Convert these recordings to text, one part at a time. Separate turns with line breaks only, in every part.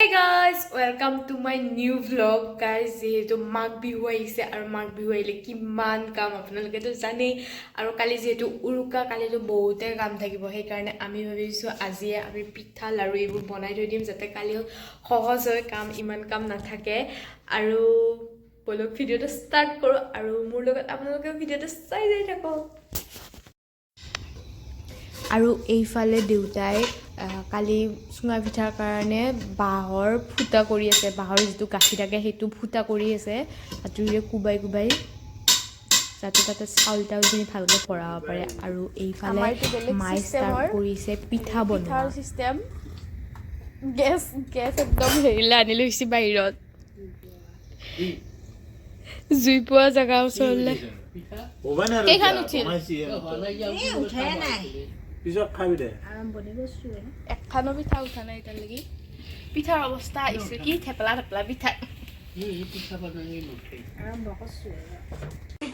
Hey guys, welcome to my new vlog guys. যেহেতু মাঘ বিহু আহিছে আৰু মাঘ বিহু আহিলে কিমান কাম আপোনালোকেতো জানেই আৰু কালি যেহেতু উৰুকা কালিতো বহুতে কাম থাকিব সেইকাৰণে আমি ভাবিছো আজি আমি পিঠা লাৰু এইবোৰ বনাই থৈ দিম যাতে কালি সহজ হয় কাম ইমান কাম নাথাকে আৰু বলক ভিডিওটো ষ্টাৰ্ট কৰো আৰু মোৰ লগত আপোনালোকে ভিডিওটো চাই যাই থাকক আৰু এইফালে দেউতাই কালি চুঙা পিঠাৰ কাৰণে বাঁহৰ ফুটা কৰি আছে বাঁহৰ যিটো গাখি থাকে সেইটো ফুটা কৰি আছে হাতুৰিৰে কুবাই কুবাই যাতে তাতে চাউল টাউলখিনি ভালকৈ ভৰাব পাৰে আৰু এইফালে মাই ষ্টাৰ্ট কৰিছে পিঠা বনোৱাৰ চিষ্টেম গেছ একদম হেৰিলে আনি লৈছে বাহিৰত জুই পোৱা জেগা ওচৰলৈ কেইখন উঠিল উঠাই নাই পিছত খাবি দে আৰম্ভণি কৰিছো একখানো পিঠা উঠা নাই এতিয়ালৈকে পিঠাৰ অৱস্থা আহিছে কি থেপলা পিঠা পিঠা বনাই আৰম্ভ কৰিছো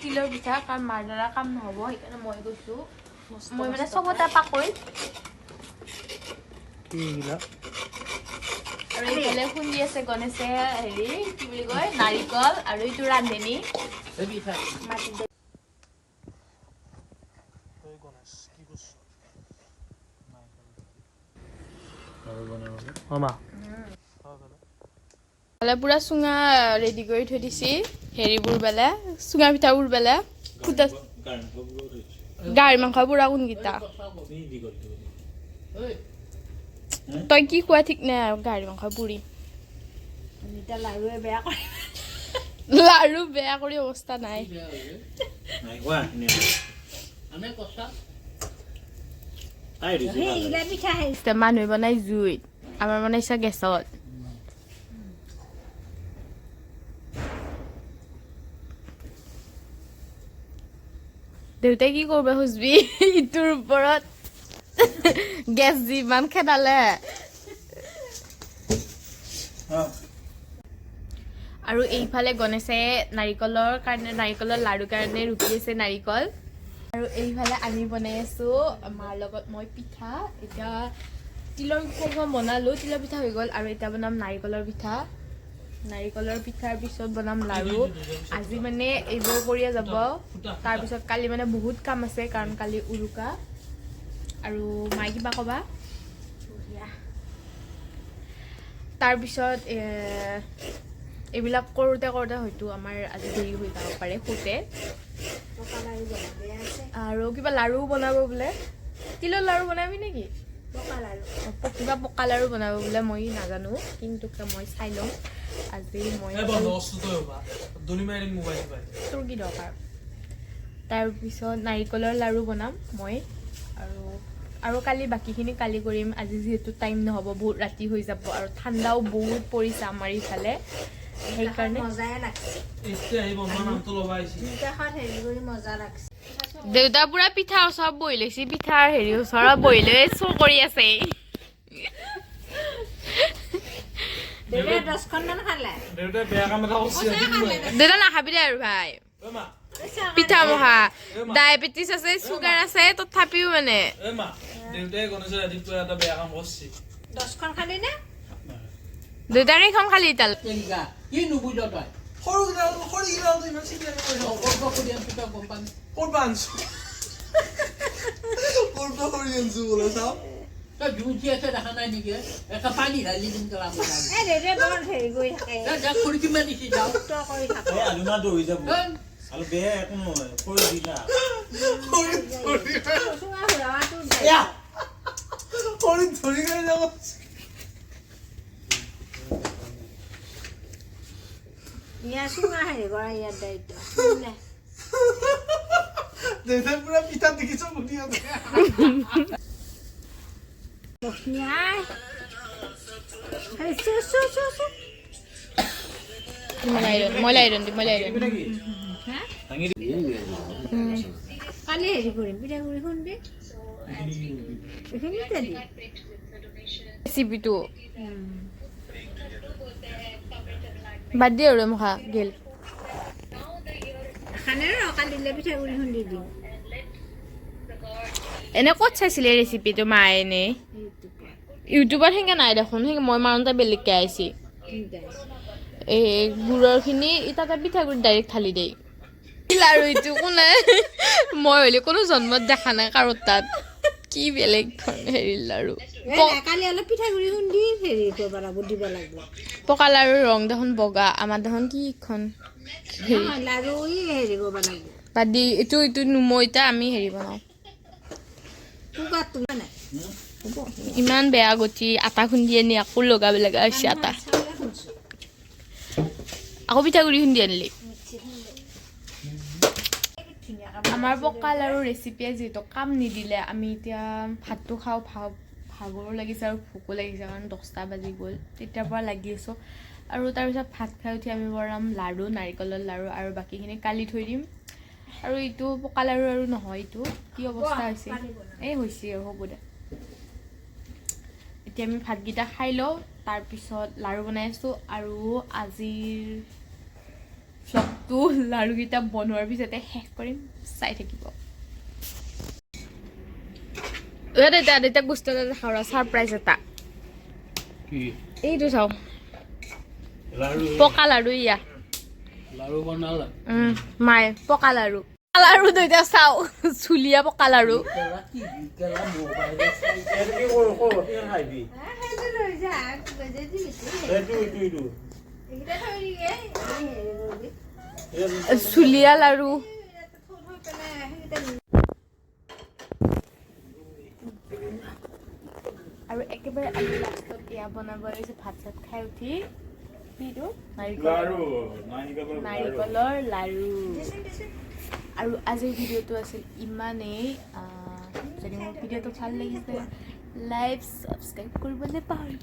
তিলৰ পিঠা কাৰণ মাৰ দ্বাৰা কাম নহ'ব সেইকাৰণে মই গৈছো মই মানে চবতে পাকৈ আৰু এইফালে খুন্দি আছে গণেশে হেৰি কি বুলি কয় নাৰিকল আৰু এইটো ৰান্ধনি পুৰা চুঙা ৰেডি কৰি থৈ দিছি হেৰিবোৰ বেলে চুঙা পিঠাবোৰ বেলে ফুটা গাহৰি মাংস পুৰা কোনকেইটা তই কি খোৱা ঠিক নাই আৰু গাহৰি মাংস পুৰি লাৰু বেয়া কৰি অৱস্থা নাই মানুহে বনাই জুইত আমাৰ বনাইছে গেছত দেউতাই কি কৰিব খুজবি ইটোৰ ওপৰত গেছ যিমান খেদালে আৰু এইফালে গণেশে নাৰিকলৰ লাৰু কাৰণে ৰুকি আছে নাৰিকল আৰু এইফালে আমি বনাই আছো মাৰ লগত মই পিঠা এতিয়া তিলৰ পিঠা বনালো তিলৰ পিঠা হৈ গ'ল আৰু এতিয়া বনাম নাৰিকলৰ পিঠাৰ পিছত বনাম লাৰু আজি মানে এইবোৰ কৰিয়ে যাব তাৰপিছত কালি মানে বহুত কাম আছে কাৰণ কালি উৰুকা আৰু মাই কিবা ক'বা তাৰপিছত এইবিলাক কৰোঁতে হয়তো আমাৰ আজি দেৰি হৈ যাব পাৰে শুতে আৰু কিবা লাৰু বনাব বোলে তিলৰ লাৰু বনাবি নেকি কিবা পকা লাৰু বনাব বোলে মই নাজানো কিন্তু মই চাই লওঁ আজি মই তোৰ কি দৰকাৰ তাৰপিছত নাৰিকলৰ লাৰু বনাম মই আৰু কালি বাকীখিনি কালি কৰিম আজি যিহেতু টাইম নহ'ব বহুত ৰাতি হৈ যাব আৰু ঠাণ্ডাও বহুত পৰিছে আমাৰ ইফালে সেইকাৰণে দেউতা পুৰা পিঠা ওচৰত বহি লৈছে পিঠাৰ হেৰি ওচৰত বহি লৈ চুৰ কৰি আছে দেউতা নাখাবি দে আৰু ভাই পিঠা মহা ডায়েবেটিছ আছে চুগাৰ আছে তথাপিও মানে দেউতা কেইখন খালি পুৰা পিঠা দেখিছ মই লাই কালি হেৰি কৰিম পিঠা কৰি খুন্দি ৰেচিপিটো বাদ দিয়ে আৰু মুখা গেল এনে ক'ত চাইছিলে ৰেচিপিটো মায়ে এনে ইউটিউবত হেংগে নাই দেখোন হেংগে মই মাৰোঁতে বেলেগকে আইছি এই গুড়ৰখিনি তাতে পিঠাগুড়ি ডাইৰেক্ট ঢালি দেই লাৰু এইটো কোনে মই হ'লে কোনো জন্মত দেখা নাই কাৰো তাত কি বেলেগ হেৰি লাৰু
কালি অলপ পিঠাগুড়ি খুন্দি হেৰি কৰিব লাগিব দিব লাগিব
পকা লাৰুৰ ৰং দেখোন বগা আমাৰ দেখোন কি ইখন
লাৰু হেৰি কৰিব লাগিব
বাদি এইটো এইটো নুমৈতা আমি হেৰি বনাওঁ ইমান বেয়া গতি আটা খুন্দি আনি আকৌ লগাব লগা হৈছে আটা আকৌ পিঠাগুড়ি খুন্দি আনিলি আমাৰ পকা লাৰু ৰেচিপিয়ে যিহেতু কাম নিদিলে আমি এতিয়া ভাতটো খাওঁ ভাগৰো লাগিছে আৰু ভোকো লাগিছে কাৰণ 10টা বাজি গ'ল তেতিয়াৰ পৰা লাগি আছোঁ আৰু তাৰপিছত ভাত খাই উঠি আমি বনাম লাৰু নাৰিকলৰ লাৰু আৰু বাকীখিনি কালি থৈ দিম আৰু এইটো পকা লাৰু আৰু নহয় এইটো কি অৱস্থা হৈছে এই হৈছে আৰু হ'ব দে এতিয়া আমি ভাতকেইটা খাই লওঁ তাৰপিছত লাৰু বনাই আছোঁ আৰু আজিৰ ভ্লগটো লাৰুকেইটা বনোৱাৰ পিছতে শেষ কৰিম চাই থাকিব দেউতা বস্তু এটা দেখাওঁ ছাৰপ্ৰাইজ এটা এইটো চাওঁ পকা লাৰু ইয়া লাৰু বনালা মায়ে পকা লাৰু দেউতা চাওঁ চুলীয়া পকা লাৰু চুলীয়া লাৰু আৰু একেবাৰে আমি লাষ্টত এয়া বনাব লাগিছে ভাত চাত খাই উঠি কিটো নাৰিকলৰ লাৰু আৰু আজিৰ ভিডিঅ'টো আছিল ইমানেই যদি মোৰ ভিডিঅ'টো ভাল লাগিছে লাইক ছাবস্ক্ৰাইব কৰিবলৈ পাহৰিব